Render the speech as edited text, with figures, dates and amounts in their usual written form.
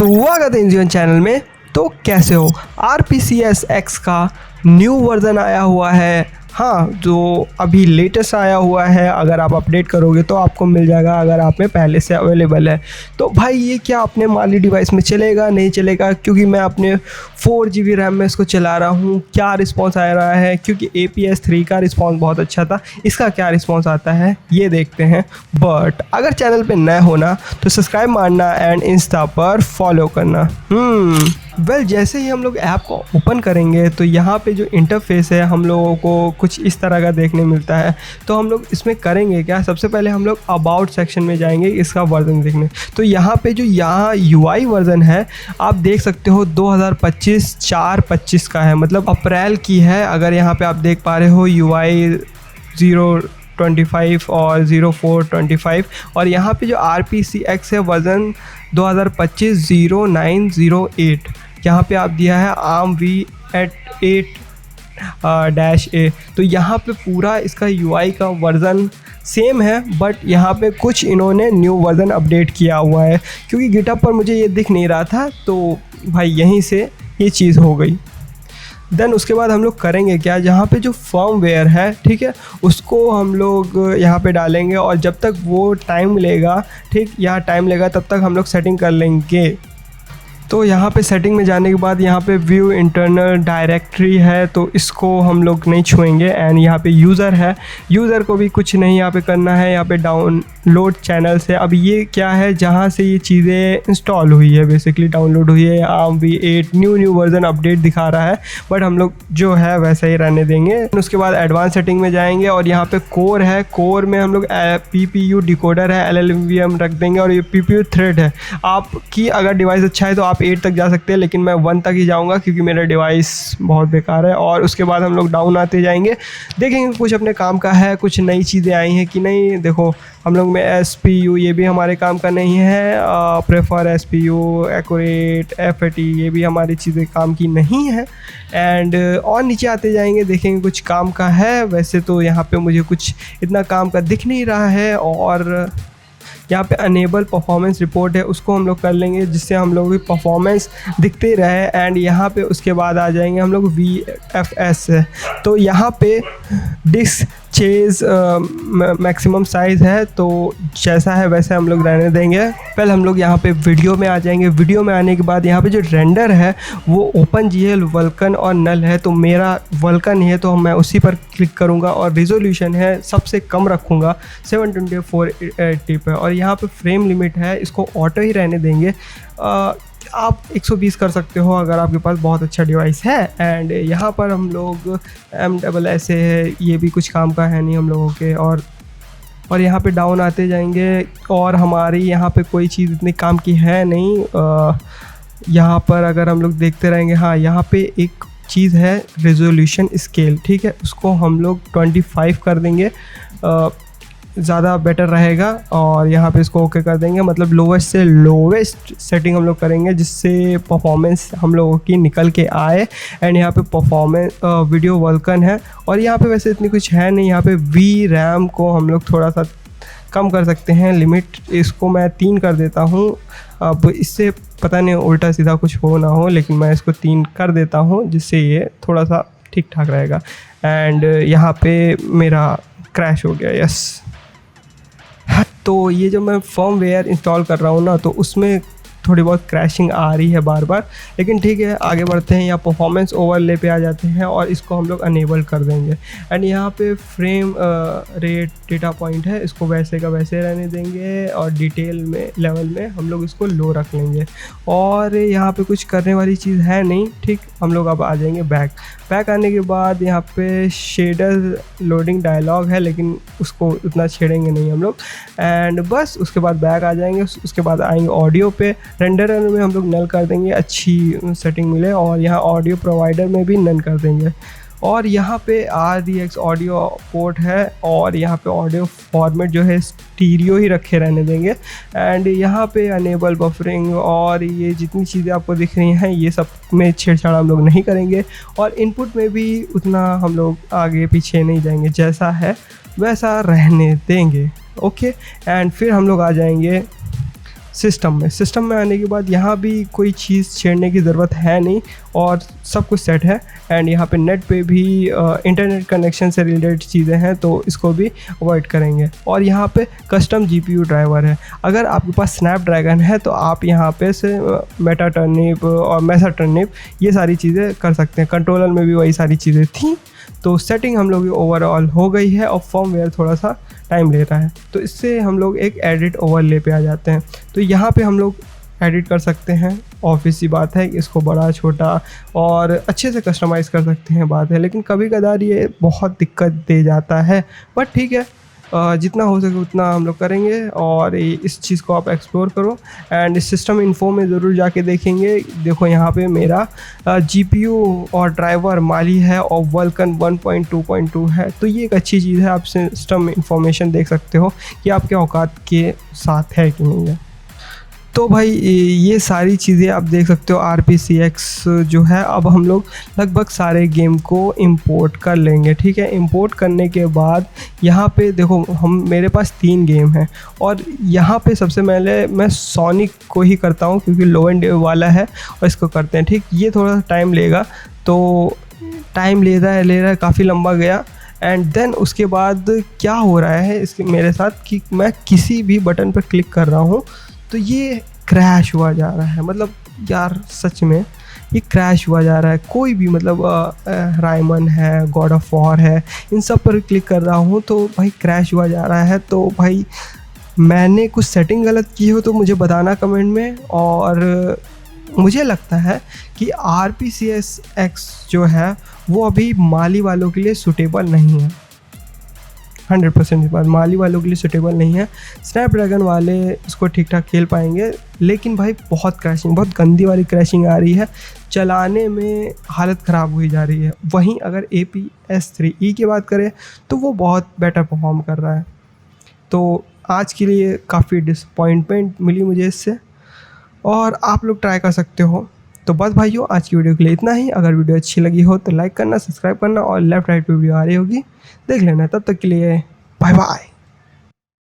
स्वागत है इंजीवन चैनल में। तो कैसे हो? RPCS X का न्यू वर्जन आया हुआ है। हाँ, जो अभी लेटेस्ट आया हुआ है। अगर आप अपडेट करोगे तो आपको मिल जाएगा, अगर आप में पहले से अवेलेबल है। तो भाई ये क्या अपने माली डिवाइस में चलेगा नहीं चलेगा? क्योंकि मैं अपने 4GB रैम में इसको चला रहा हूँ। क्या रिस्पॉन्स आ रहा है? क्योंकि APS 3 का रिस्पॉन्स बहुत अच्छा था, इसका क्या रिस्पॉन्स आता है ये देखते हैं। बट अगर चैनल पे नए होना तो सब्सक्राइब मारना एंड इंस्टा पर फॉलो करना। जैसे ही हम लोग ऐप को ओपन करेंगे तो यहाँ पे जो इंटरफेस है हम लोगों को कुछ इस तरह का देखने मिलता है। तो हम लोग इसमें करेंगे क्या, सबसे पहले हम लोग अबाउट सेक्शन में जाएंगे इसका वर्जन देखने। तो यहाँ पे जो यहाँ UI वर्जन है आप देख सकते हो 2025/4/25 का है, मतलब अप्रैल की है। अगर यहाँ पे आप देख पा रहे हो UI 0.25 और 0.4.25। और यहाँ पे जो RPCX है वर्जन 2025/09/08। यहाँ पे आप दिया है ARMv8-A। तो यहाँ पे पूरा इसका UI का वर्जन सेम है, बट यहाँ पे कुछ इन्होंने न्यू वर्जन अपडेट किया हुआ है। क्योंकि गिटहब पर मुझे ये दिख नहीं रहा था, तो भाई यहीं से ये चीज़ हो गई। देन उसके बाद हम लोग करेंगे क्या, जहाँ पे जो फर्मवेयर है ठीक है उसको हम लोग यहाँ पे डालेंगे। और जब तक वो टाइम लेगा, ठीक यहाँ टाइम लेगा, तब तक हम लोग सेटिंग कर लेंगे। तो यहाँ पे सेटिंग में जाने के बाद यहाँ पे व्यू इंटरनल डायरेक्टरी है, तो इसको हम लोग नहीं छुएंगे। एंड यहाँ पे यूज़र है, यूज़र को भी कुछ नहीं यहाँ पे करना है। यहाँ पे डाउनलोड चैनल से अब ये क्या है, जहाँ से ये चीज़ें इंस्टॉल हुई है, बेसिकली डाउनलोड हुई है। ARMv8 न्यू वर्जन अपडेट दिखा रहा है, बट हम लोग जो है वैसा ही रहने देंगे। उसके बाद एडवांस सेटिंग में जाएंगे और यहाँ पे कोर है, कोर में हम लोग PPU डिकोडर है, LLVM रख देंगे। और ये PPU थ्रेड है। आपकी अगर डिवाइस अच्छा है तो आप 8 तक जा सकते हैं, लेकिन मैं 1 तक ही जाऊंगा क्योंकि मेरा डिवाइस बहुत बेकार है। और उसके बाद हम लोग डाउन आते जाएंगे, देखेंगे कुछ अपने काम का है, कुछ नई चीज़ें आई हैं कि नहीं। देखो हम लोग में SPU ये भी हमारे काम का नहीं है। प्रेफर SPU एक्यूरेट FAT ये भी हमारी चीज़ें काम की नहीं है। एंड और नीचे आते जाएंगे, देखेंगे कुछ काम का है। वैसे तो यहाँ पे मुझे कुछ इतना काम का दिख नहीं रहा है। और यहाँ पे अनेबल परफॉर्मेंस रिपोर्ट है, उसको हम लोग कर लेंगे, जिससे हम लोग की परफॉर्मेंस दिखते रहे। एंड यहाँ पे उसके बाद आ जाएंगे हम लोग VFS है। तो यहाँ पे डिस्क चेज मैक्सिमम साइज़ है, तो जैसा है वैसे हम लोग रहने देंगे। पहले हम लोग यहाँ पे वीडियो में आ जाएंगे। वीडियो में आने के बाद यहाँ पे जो रेंडर है वो OpenGL वल्कन और नल है। तो मेरा वल्कन है तो मैं उसी पर क्लिक करूँगा। और रिजोल्यूशन है सबसे कम रखूँगा 720x480 पे। और यहाँ पे फ्रेम लिमिट है, इसको ऑटो ही रहने देंगे। आप 120 कर सकते हो अगर आपके पास बहुत अच्छा डिवाइस है। एंड यहाँ पर हम लोग MSS है, ये भी कुछ काम का है नहीं हम लोगों के। और यहाँ पे डाउन आते जाएंगे और हमारी यहाँ पे कोई चीज़ इतनी काम की है नहीं। यहाँ पर अगर हम लोग देखते रहेंगे, हाँ यहाँ पे एक चीज़ है रेजोल्यूशन स्केल, ठीक है, उसको हम लोग 25 कर देंगे, ज़्यादा बेटर रहेगा। और यहाँ पे इसको ओके कर देंगे, मतलब लोवेस्ट से लोवेस्ट सेटिंग हम लोग करेंगे, जिससे परफॉर्मेंस हम लोगों की निकल के आए। एंड यहाँ पे परफॉर्मेंस वीडियो वल्कन है। और यहाँ पे वैसे इतनी कुछ है नहीं। यहाँ पे VRAM को हम लोग थोड़ा सा कम कर सकते हैं, लिमिट इसको मैं 3 कर देता हूँ। अब इससे पता नहीं उल्टा सीधा कुछ हो ना हो, लेकिन मैं इसको 3 कर देता हूँ, जिससे ये थोड़ा सा ठीक ठाक रहेगा। एंड यहाँ पे मेरा क्रैश हो गया, यस। तो ये जो मैं फर्मवेयर इंस्टॉल कर रहा हूँ ना, तो उसमें थोड़ी बहुत क्रैशिंग आ रही है बार बार, लेकिन ठीक है आगे बढ़ते हैं। यहाँ परफॉर्मेंस ओवरले पे आ जाते हैं और इसको हम लोग अनेबल कर देंगे। एंड यहाँ पे फ्रेम रेट डेटा पॉइंट है, इसको वैसे का वैसे रहने देंगे। और डिटेल में लेवल में हम लोग इसको लो रख लेंगे। और यहाँ पे कुछ करने वाली चीज़ है नहीं, ठीक। हम लोग अब आ जाएंगे बैक आने के बाद यहाँ पे शेडर लोडिंग डायलॉग है, लेकिन उसको उतना छेड़ेंगे नहीं हम लोग। एंड बस उसके बाद बैक आ जाएंगे। उसके बाद आएंगे ऑडियो पे। रेंडर में हम लोग नल कर देंगे, अच्छी सेटिंग मिले। और यहाँ ऑडियो प्रोवाइडर में भी नल कर देंगे। और यहाँ पे RDX ऑडियो पोर्ट है। और यहाँ पे ऑडियो फॉर्मेट जो है स्टीरियो ही रखे रहने देंगे। एंड यहाँ पे अनेबल बफरिंग और ये जितनी चीज़ें आपको दिख रही हैं ये सब में छेड़छाड़ हम लोग नहीं करेंगे। और इनपुट में भी उतना हम लोग आगे पीछे नहीं जाएंगे, जैसा है वैसा रहने देंगे। ओके। एंड फिर हम लोग आ जाएंगे सिस्टम में आने के बाद यहाँ भी कोई चीज़ छेड़ने की ज़रूरत है नहीं और सब कुछ सेट है। एंड यहाँ पे नेट पे भी इंटरनेट कनेक्शन से रिलेटेड चीज़ें हैं तो इसको भी अवॉइड करेंगे। और यहाँ पे कस्टम GPU ड्राइवर है। अगर आपके पास स्नैपड्रैगन है तो आप यहाँ पे से मेटा टर्निप और मैसा टर्निप ये सारी चीज़ें कर सकते हैं। कंट्रोलर में भी वही सारी चीज़ें थी। तो सेटिंग हम लोग की ओवरऑल हो गई है और फर्मवेयर थोड़ा सा टाइम ले रहा है। तो इससे हम लोग एक एडिट ओवरले पे आ जाते हैं। तो यहाँ पे हम लोग एडिट कर सकते हैं। ऑब्वियस सी बात है कि इसको बड़ा छोटा और अच्छे से कस्टमाइज़ कर सकते हैं, बात है। लेकिन कभी कदार ये बहुत दिक्कत दे जाता है, बट ठीक है, जितना हो सके उतना हम लोग करेंगे। और इस चीज़ को आप एक्सप्लोर करो एंड सिस्टम इन्फो में ज़रूर जाके देखेंगे। देखो यहाँ पे मेरा GPU और ड्राइवर माली है और वल्कन 1.2.2 है। तो ये एक अच्छी चीज़ है, आप सिस्टम इंफॉर्मेशन देख सकते हो कि आपके औकात के साथ है कि नहीं है। तो भाई ये सारी चीज़ें आप देख सकते हो। RPCX जो है, अब हम लोग लगभग सारे गेम को इंपोर्ट कर लेंगे, ठीक है। इंपोर्ट करने के बाद यहाँ पे देखो मेरे पास 3 गेम हैं और यहाँ पे सबसे पहले मैं सोनिक को ही करता हूँ क्योंकि लो एंड वाला है और इसको करते हैं, ठीक। ये थोड़ा टाइम लेगा, तो टाइम ले रहा है काफ़ी लंबा गया। एंड देन उसके बाद क्या हो रहा है इसके मेरे साथ कि मैं किसी भी बटन पर क्लिक कर रहा हूँ तो ये क्रैश हुआ जा रहा है। मतलब यार सच में ये क्रैश हुआ जा रहा है। कोई भी मतलब रायमन है, गॉड ऑफ वॉर है, इन सब पर क्लिक कर रहा हूँ तो भाई क्रैश हुआ जा रहा है। तो भाई मैंने कुछ सेटिंग गलत की हो तो मुझे बताना कमेंट में। और मुझे लगता है कि RPCX जो है वो अभी माली वालों के लिए सूटेबल नहीं है। 100% बात, माली वालों के लिए सूटेबल नहीं है। स्नैपड्रैगन वाले इसको ठीक ठाक खेल पाएंगे, लेकिन भाई बहुत क्रैशिंग, बहुत गंदी वाली क्रैशिंग आ रही है, चलाने में हालत ख़राब हुई जा रही है। वहीं अगर APS-3E की बात करें तो वो बहुत बेटर परफॉर्म कर रहा है। तो आज के लिए काफ़ी डिसअपॉइंटमेंट मिली मुझे इससे, और आप लोग ट्राई कर सकते हो। तो बस भाइयों, आज की वीडियो के लिए इतना ही। अगर वीडियो अच्छी लगी हो तो लाइक करना, सब्सक्राइब करना और लेफ्ट राइट पे वीडियो आ रही होगी देख लेना। तब तक के लिए बाय बाय।